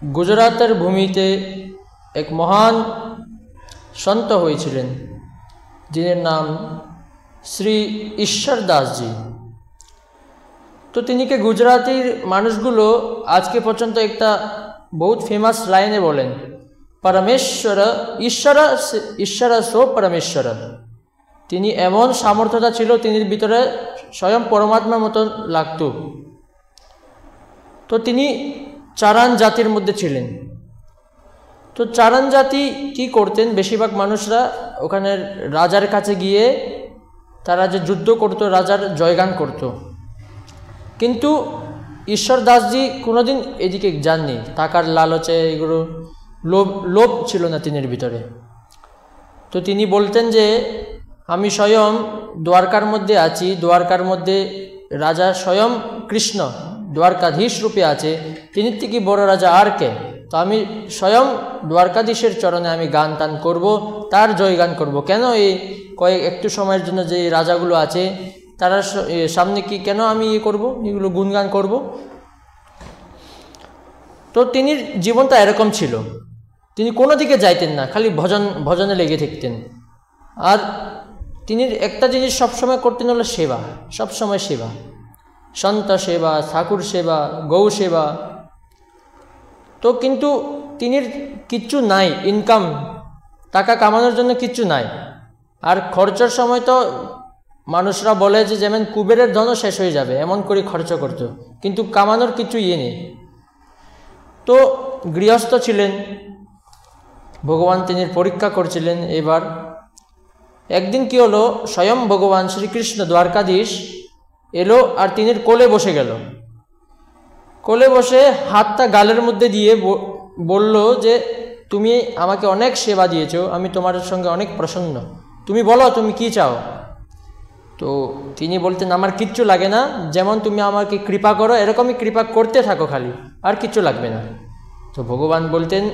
গুজরাতের ভূমিতে এক মহান সন্ত হয়েছিলেন, যিনি নাম শ্রী ঈশ্বর দাসজি। তো তিনিকে গুজরাতির মানুষগুলো আজকে পর্যন্ত একটা বহুত ফেমাস লাইনে বলেন, পরমেশ্বর ঈশ্বর ঈশ্বর সো পরমেশ্বর। তিনি এমন সামর্থ্যতা ছিল, তিনির ভিতরে স্বয়ং পরমাত্মার মতো লাগতো। তো তিনি চারান জাতির মধ্যে ছিলেন। তো চারান জাতি কি করতেন, বেশিরভাগ মানুষরা ওখানে রাজার কাছে গিয়ে তারা যে যুদ্ধ করতো, রাজার জয়গান করত। কিন্তু ঈশ্বর দাসজি কোনোদিন এদিকে যাননি, টাকার লালচে এগুলো লোভ ছিল না তিনির ভিতরে। তো তিনি বলতেন যে আমি স্বয়ং দ্বারকার মধ্যে আছি, দ্বারকার মধ্যে রাজা স্বয়ং কৃষ্ণ দ্বারকাধীশ রূপে আছে, তিনি থেকে বড় রাজা আর কে। তো আমি স্বয়ং দ্বারকাধীশের চরণে আমি গান টান করব, তার জয়গান করব। কেন এই একটু সময়ের জন্য যে রাজাগুলো আছে তারা সামনে কি কেন আমি করব, এগুলো গুণগান করব। তো তিনির জীবনটা এরকম ছিল, তিনি কোনো দিকে যাইতেন না, খালি ভজনে লেগে থাকতেন। আর তিনি একটা জিনিস সবসময় করতেন হলো সেবা, সবসময় সেবা, সন্ত সেবা, ঠাকুর সেবা, গৌ সেবা। তো কিন্তু তিনির কিচ্ছু নাই, ইনকাম টাকা কামানোর জন্য কিচ্ছু নাই। আর খরচার সময় তো মানুষরা বলে যে যেমন কুবেরের ধনও শেষ হয়ে যাবে, এমন করে খরচ করতো, কিন্তু কামানোর কিছু নেই। তো গৃহস্থ ছিলেন, ভগবান তিনির পরীক্ষা করছিলেন। এবার একদিন কি হলো, স্বয়ং ভগবান শ্রীকৃষ্ণ দ্বারকাধীশ এলো আর তিনির কোলে বসে গেল। কোলে বসে হাতটা গালের মধ্যে দিয়ে বলল যে তুমি আমাকে অনেক সেবা দিয়েছো, আমি তোমার সঙ্গে অনেক প্রসন্ন, তুমি বলো তুমি কি চাও। তো তিনি বলতেন আমার কিচ্ছু লাগে না, যেমন তুমি আমাকে কৃপা করো এরকমই কৃপা করতে থাকো, খালি আর কিচ্ছু লাগবে না। তো ভগবান বলতেন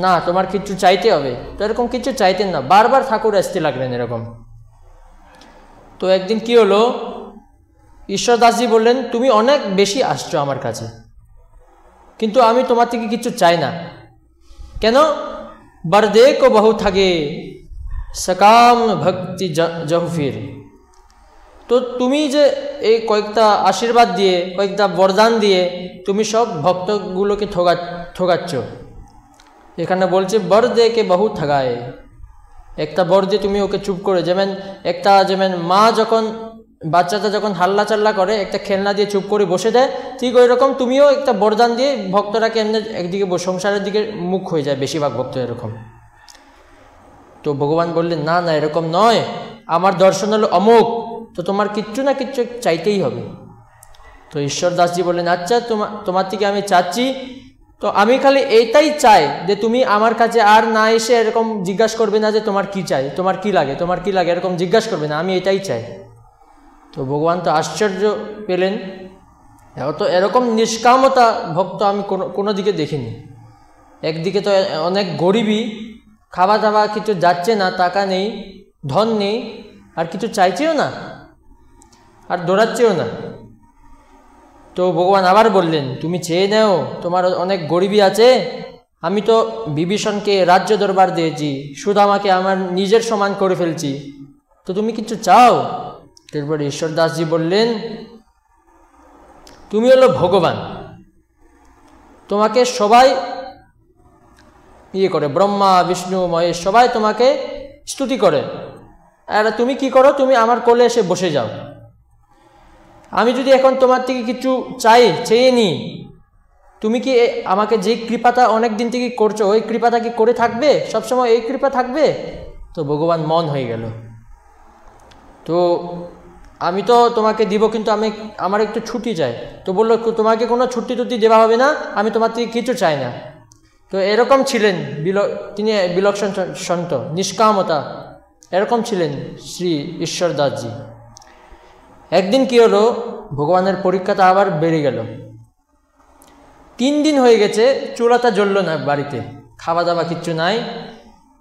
না তোমার কিচ্ছু চাইতে হবে। তো এরকম কিছু চাইতেন না, বারবার ঠাকুর আসতে লাগলেন এরকম। তো একদিন কি হলো, ঈশ্বর দাসজি বললেন তুমি অনেক বেশি আসছো আমার কাছে, কিন্তু আমি তোমার থেকে কিছু চাই না। কেন? বরদে কো বহু থাকে সকাম ভক্তি জহফির। তো তুমি যে এই কয়েকটা আশীর্বাদ দিয়ে, কয়েকটা বরদান দিয়ে তুমি সব ভক্তগুলোকে ঠগাচ্ছ। এখানে বলছে বর দে কে বহু ঠগায়, একটা বর দিয়ে তুমি ওকে চুপ করে, যেমন মা যখন বাচ্চাটা যখন হাল্লা চাল্লা করে একটা খেলনা দিয়ে চুপ করে বসে দেয়, ঠিক ওই রকম তুমিও একটা বরদান দিয়ে ভক্তরাকে এমনি একদিকে সংসারের দিকে মুখ হয়ে যায় বেশিরভাগ ভক্ত এরকম। তো ভগবান বললেন না না এরকম নয়, আমার দর্শন হলো অমোঘ, তো তোমার কিচ্ছু না কিচ্ছু চাইতেই হবে। তো ঈশ্বর দাসজি বললেন আচ্ছা তোমার থেকে আমি চাচ্ছি, তো আমি খালি এইটাই চাই যে তুমি আমার কাছে আর না এসে এরকম জিজ্ঞাসা করবে না যে তোমার কি চাই, তোমার কি লাগে, তোমার কি লাগে, এরকম জিজ্ঞাসা করবে না, আমি এটাই চাই। তো ভগবান তো আশ্চর্য পেলেন, তো এরকম নিষ্কামতা ভক্ত আমি কোনো দিকে দেখিনি। একদিকে তো অনেক গরিবী, খাওয়া দাওয়া কিছু যাচ্ছে না, টাকা নেই, ধন নেই, আর কিছু চাইছেও না, আর দৌড়াচ্ছেও না। তো ভগবান আবার বললেন তুমি চেয়ে নাও, তোমার অনেক গরিবী আছে, আমি তো বিভীষণকে রাজ্য দরবার দিয়েছি, সুদামাকে আমার নিজের সমান করে ফেলছি, তো তুমি কিছু চাও। তারপরে ঈশ্বর দাসজি বললেন তুমি হলো ভগবান, তোমাকে সবাই করে, ব্রহ্মা বিষ্ণু মহেশ সবাই তোমাকে স্তুতি করে, আর তুমি কি করো, তুমি আমার কোলে এসে বসে যাও। আমি যদি এখন তোমার থেকে কিছু চেয়ে নিই, তুমি কি আমাকে যে কৃপাটা অনেক দিন থেকে করছো ওই কৃপাটা কি করে থাকবে, সবসময় এই কৃপা থাকবে? তো ভগবান মন হয়ে গেল, তো আমি তো তোমাকে দিব, কিন্তু আমার একটু ছুটি চাই। তো বললো তোমাকে কোনো ছুটি টুটি দেওয়া হবে না, আমি তোমার থেকে কিছু চাই না। তো এরকম ছিলেন তিনি বিলক্ষণ সন্ত, নিষ্কামতা এরকম ছিলেন শ্রী ঈশ্বর দাসজি। একদিন কি হলো, ভগবানের পরীক্ষাটা আবার বেড়ে গেল। 3 দিন হয়ে গেছে, চুলাটা জ্বলল না বাড়িতে, খাওয়া দাওয়া কিচ্ছু নাই,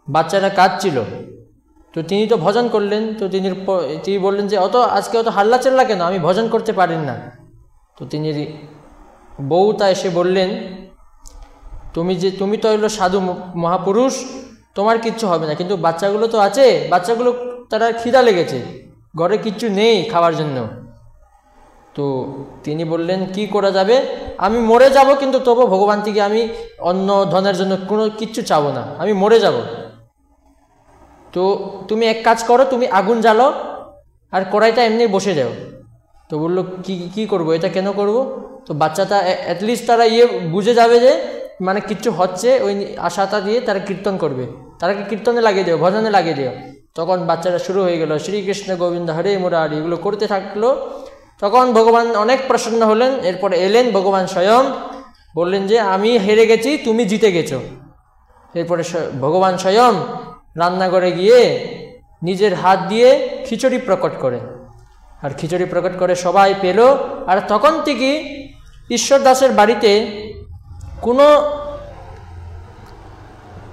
বাচ্চারা কাঁদছিল। তো তিনি তো ভজন করলেন, তো তিনি বললেন যে আজকে অত হাল্লা চাল্লা কেন, আমি ভজন করতে পারেন না। তো তিনি বউটা এসে বললেন তুমি তো হইলো সাধু মহাপুরুষ, তোমার কিচ্ছু হবে না, কিন্তু বাচ্চাগুলো তো আছে, বাচ্চাগুলো তারা খিদা লেগেছে, ঘরে কিচ্ছু নেই খাওয়ার জন্য। তো তিনি বললেন কি করা যাবে, আমি মরে যাব, কিন্তু তবু ভগবান থেকে আমি অন্ন ধনের জন্য কোনো কিচ্ছু চাবো না, আমি মরে যাব। তো তুমি এক কাজ করো, তুমি আগুন জ্বালো আর কড়াইটা এমনি বসে যাও। তো বললো কি করব, এটা কেন করব? তো বাচ্চাটা অ্যাটলিস্ট তারা বুঝে যাবে যে মানে কিচ্ছু হচ্ছে, ওই আশাটা দিয়ে তারা কীর্তন করবে, তারা কীর্তনে লাগিয়ে দেও, ভজনে লাগিয়ে দেও। তখন বাচ্চারা শুরু হয়ে গেল শ্রীকৃষ্ণ গোবিন্দ হরে মুরারি এগুলো করতে থাকলো। তখন ভগবান অনেক প্রসন্ন হলেন, এরপরে এলেন ভগবান স্বয়ং, বললেন যে আমি হেরে গেছি, তুমি জিতে গেছো। এরপরে ভগবান স্বয়ং রান্নাঘরে গিয়ে নিজের হাত দিয়ে খিচুড়ি প্রকট করে, আর খিচুড়ি প্রকট করে সবাই পেল। আর তখন থেকে ঈশ্বর দাসের বাড়িতে কোনো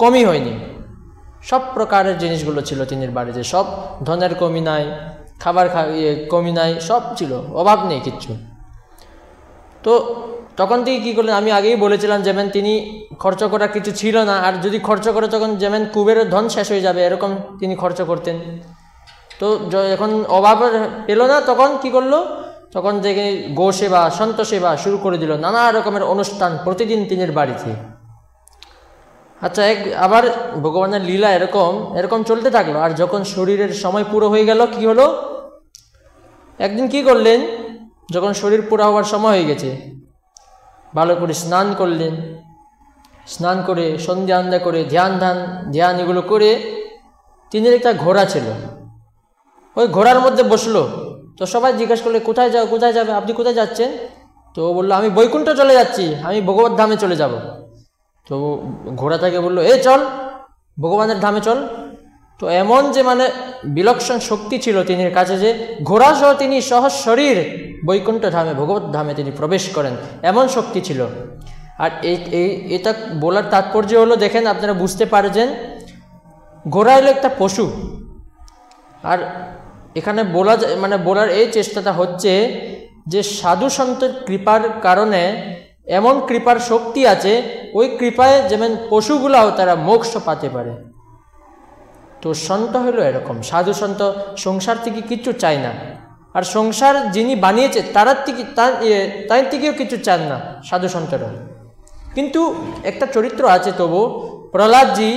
কমি হয়নি, সব প্রকারের জিনিসগুলো ছিল তিনির বাড়িতে, সব ধনের কমি নাই, খাবার কমি নাই, সব ছিল, অভাব নেই কিচ্ছু। তো তখন থেকে কী করলেন, আমি আগেই বলেছিলাম যেমন তিনি খরচ করার কিছু ছিল না, আর যদি খরচ করে তখন যেমন কুবেরের ধন শেষ হয়ে যাবে এরকম তিনি খরচ করতেন। তো যখন অভাব পেল না তখন কি করলো, তখন থেকে গো সেবা সন্ত সেবা শুরু করে দিল, নানা রকমের অনুষ্ঠান প্রতিদিন তিনির বাড়িতে। আচ্ছা, আবার ভগবানের লীলা এরকম চলতে থাকলো। আর যখন শরীরের সময় পুরো হয়ে গেল কি হলো, একদিন কি করলেন, যখন শরীর পুরো হওয়ার সময় হয়ে গেছে, ভালো করে স্নান করলেন, স্নান করে সন্ধ্যা করে ধ্যান এগুলো করে তিনির একটা ঘোড়া ছিল, ওই ঘোড়ার মধ্যে বসলো। তো সবাই জিজ্ঞাসা করলে কোথায় যাবে, আপনি কোথায় যাচ্ছেন? তো বললো আমি বৈকুণ্ঠ চলে যাচ্ছি, আমি ভগবত ধামে চলে যাব। তো ঘোড়া থেকে বললো চল ভগবানের ধামে চল। তো এমন যে মানে বিলক্ষণ শক্তি ছিল তিনির কাছে যে ঘোড়া সহ তিনি সহজ শরীর বৈকুণ্ঠ ধামে ভগবত ধামে তিনি প্রবেশ করেন, এমন শক্তি ছিল। আর এটা বলার তাৎপর্য হলো, দেখেন আপনারা বুঝতে পারছেন, ঘোড়া হলো একটা পশু। আর এখানে বলার এই চেষ্টাটা হচ্ছে যে সাধু সন্তের কৃপার কারণে এমন কৃপার শক্তি আছে, ওই কৃপায় যেমন পশুগুলাও তারা মোক্ষ পাতে পারে। তো সন্ত হলো এরকম, সাধু সন্ত সংসার থেকে কিচ্ছু চায় না, আর সংসার যিনি বানিয়েছে তার থেকেও কিছু চান না সাধু সন্তরা। কিন্তু একটা চরিত্র আছে তবু, প্রহ্লাদজি,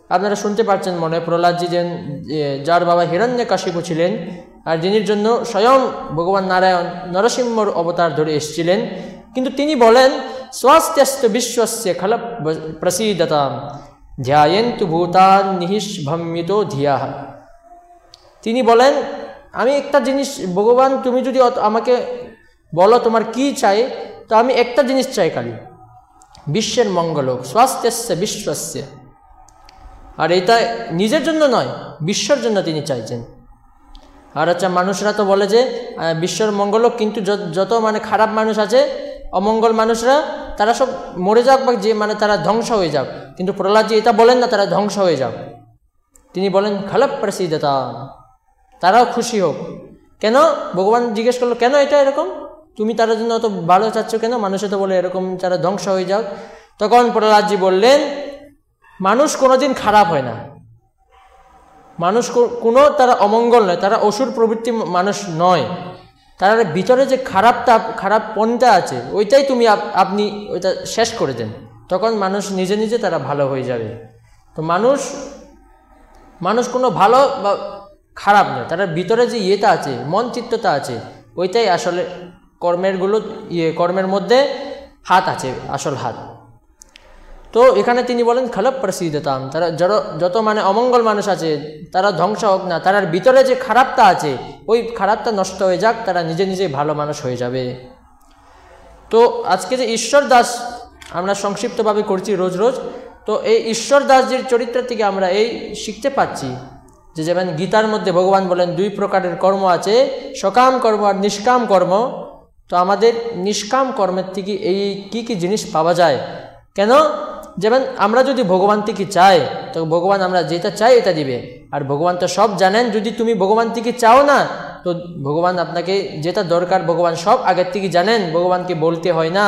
আপনারা শুনতে পাচ্ছেন মনে হয়, প্রহ্লাদজি যার বাবা হিরণ্যকশিপু ছিলেন, আর যিনির জন্য স্বয়ং ভগবান নারায়ণ নরসিংহর অবতার ধরে এসেছিলেন। কিন্তু তিনি বলেন স্বাস্থ্যস্ত বিশ্বস্য খল প্রসীদতাম ধ্যায়ন্তু ভূতান নিহিষ্ভম্মিত ধিয়াহ। তিনি বলেন আমি একটা জিনিস, ভগবান তুমি যদি আমাকে বলো তোমার কি চাই, তো আমি একটা জিনিস চাই খালি, বিশ্বের মঙ্গল হোক, স্বাস্থ্যস্য বিশ্বস্য। আর এটা নিজের জন্য নয়, বিশ্বর জন্য তিনি চাইছেন। আর আচ্ছা, মানুষরা তো বলে যে বিশ্বর মঙ্গল হোক, কিন্তু যত মানে খারাপ মানুষ আছে, অমঙ্গল মানুষরা, তারা সব মরে যাক বা যে মানে তারা ধ্বংস হয়ে যাক। কিন্তু প্রহ্লাদজি এটা বলেন না তারা ধ্বংস হয়ে যাক, তিনি বলেন খলপ প্রসিদ্ধতা, তারাও খুশি হোক। কেন? ভগবান জিজ্ঞেস করলো কেন এটা এরকম, তুমি তার জন্য অত ভালো চাচ্ছ কেন? মানুষে তো বলে এরকম তারা ধ্বংস হয়ে যাক। তখন প্রহ্লাদজি বললেন মানুষ কোনোদিন খারাপ হয় না, মানুষ কোনো তারা অমঙ্গল নয়, তারা অসুর প্রবৃত্তি মানুষ নয়, তার ভিতরে যে খারাপ পণটা আছে ওইটাই আপনি ওইটা শেষ করে দেন, তখন মানুষ নিজে নিজে তারা ভালো হয়ে যাবে। তো মানুষ কোনো ভালো বা খারাপ নয়, তার ভিতরে যে ইয়েটা আছে, মন চিত্ততা আছে, ওইটাই আসলে কর্মের মধ্যে হাত আছে, আসল হাত। তো এখানে তিনি বলেন খলপ প্রসিদ্ধতাম, তারা যত মানে অমঙ্গল মানুষ আছে তারা ধ্বংস হোক না, তার ভিতরে যে খারাপটা আছে ওই খারাপটা নষ্ট হয়ে যাক, তারা নিজে নিজে ভালো মানুষ হয়ে যাবে। তো আজকে যে ঈশ্বর দাস আমরা সংক্ষিপ্তভাবে করছি রোজ, তো এই ঈশ্বর দাসজির চরিত্র থেকে আমরা এই শিখতে পাচ্ছি যে যেমন গীতার মধ্যে ভগবান বলেন 2 প্রকারের কর্ম আছে, সকাম কর্ম আর নিষ্কাম কর্ম। তো আমাদের নিষ্কাম কর্মের থেকে এই কি জিনিস পাওয়া যায়, কেন? যেমন আমরা যদি ভগবান থেকে চাই, তো ভগবান আমরা যেটা চাই এটা দিবে। আর ভগবান তো সব জানেন, যদি তুমি ভগবান থেকে চাও না, তো ভগবান আপনাকে যেটা দরকার ভগবান সব আগের থেকে জানেন, ভগবানকে বলতে হয় না।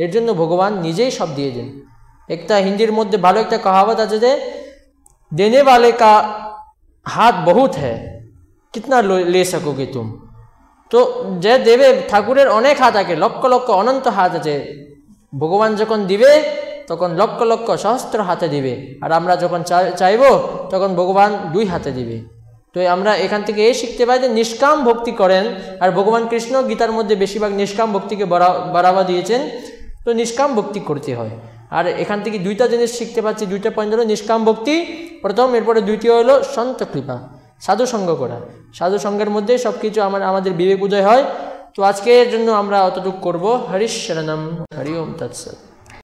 এর জন্য ভগবান নিজেই সব দিয়ে দেন। একটা হিন্দির মধ্যে ভালো একটা কহাবত আছে যে দেনে वाले का हाथ बहुत है कितना ले सकोगे तुम। তো যে দেবে, ঠাকুরের অনেক হাত আছে, লক্ষ লক্ষ অনন্ত হাত আছে। ভগবান যখন দিবে তখন লক্ষ লক্ষ সহস্র হাতে দিবে, আর আমরা যখন চাইবো তখন ভগবান 2 হাতে দিবে। তো আমরা এখান থেকে এই শিখতে পাই যে নিষ্কাম ভক্তি করেন, আর ভগবান কৃষ্ণ গীতার মধ্যে বেশিরভাগ নিষ্কাম ভক্তিকে বাড়াবা দিয়েছেন। তো নিষ্কাম ভক্তি করতে হয়। আর এখান থেকে 2টা জিনিস শিখতে পাচ্ছি, 2টা পয়েন্ট হলো নিষ্কাম ভক্তি প্রথম, এরপরে দ্বিতীয় হলো সন্ত কৃপা, সাধু সঙ্গ করা। সাধু সঙ্গের মধ্যে সব কিছু আমাদের বিবেক উদয় হয়। তো আজকের জন্য আমরা অতটুকু করবো। হরিশ শরণম, হরি ওম তৎসৎ।